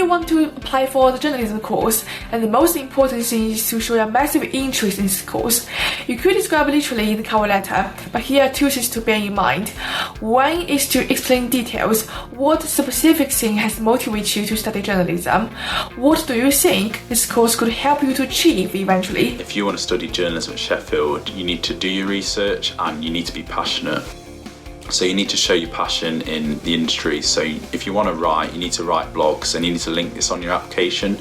you want to apply for the journalism course, and the most important thing is to show a massive interest in this course. You could describe literally in the cover letter, but here are two things to bear in mind. One is to explain details. What specific thing has motivated you to study journalism? What do you think this course could help you to achieve eventually? If you want to study journalism at Sheffield, you need to do your research and you need to be passionate. So you need to show your passion in the industry. So if you want to write, you need to write blogs and you need to link this on your application.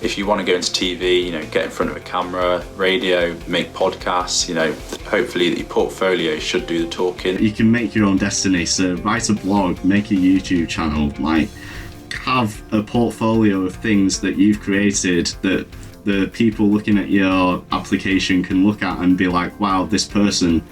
If you want to go into TV, get in front of a camera, radio, make podcasts, hopefully that your portfolio should do the talking. You can make your own destiny. So write a blog, make a YouTube channel, have a portfolio of things that you've created that the people looking at your application can look at and be like, wow, this person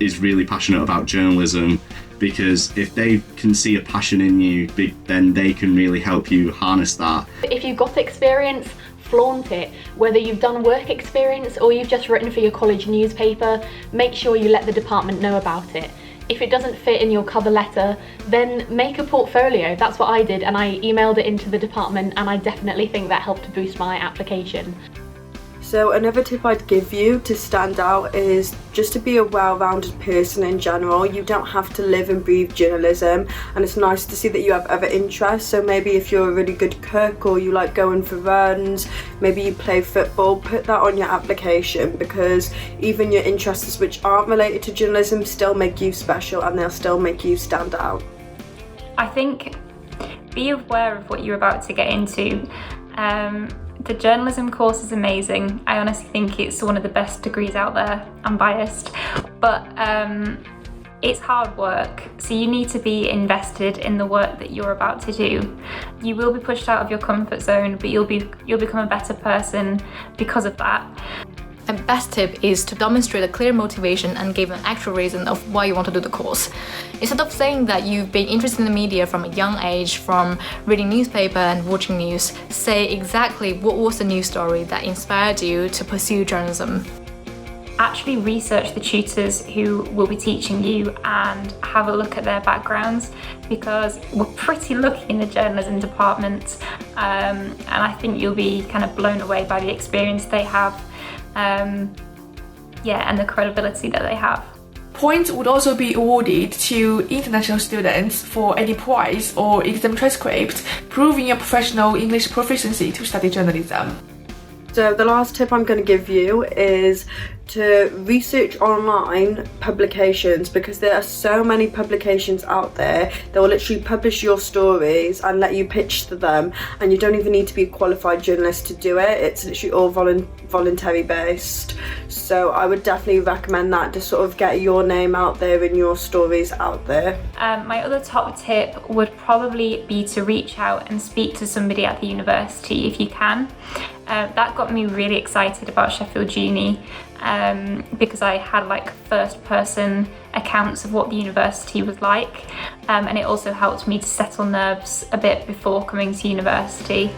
is really passionate about journalism, because if they can see a passion in you, then they can really help you harness that. If you've got experience, flaunt it. Whether you've done work experience or you've just written for your college newspaper, make sure you let the department know about it. If it doesn't fit in your cover letter, then make a portfolio. That's what I did, and I emailed it into the department, and I definitely think that helped to boost my application. So another tip I'd give you to stand out is just to be a well-rounded person in general. You don't have to live and breathe journalism, and it's nice to see that you have other interests. So maybe if you're a really good cook or you like going for runs, maybe you play football, put that on your application, because even your interests which aren't related to journalism still make you special and they'll still make you stand out. I think be aware of what you're about to get into. The journalism course is amazing. I honestly think it's one of the best degrees out there. I'm biased, but it's hard work, so you need to be invested in the work that you're about to do. You will be pushed out of your comfort zone, but you'll become a better person because of that. The best tip is to demonstrate a clear motivation and give an actual reason of why you want to do the course. Instead of saying that you've been interested in the media from a young age, from reading newspaper and watching news, say exactly what was the news story that inspired you to pursue journalism. Actually research the tutors who will be teaching you and have a look at their backgrounds, because we're pretty lucky in the journalism department, and I think you'll be kind of blown away by the experience they have. And the credibility that they have. Points would also be awarded to international students for any prize or exam transcript proving your professional English proficiency to study journalism. So the last tip I'm going to give you is to research online publications, because there are so many publications out there that will literally publish your stories and let you pitch to them, and you don't even need to be a qualified journalist to do it. It's literally all voluntary based. So I would definitely recommend that to sort of get your name out there and your stories out there. My other top tip would probably be to reach out and speak to somebody at the university if you can. That got me really excited about Sheffield Uni, because I had first person accounts of what the university was like, and it also helped me to settle nerves a bit before coming to university.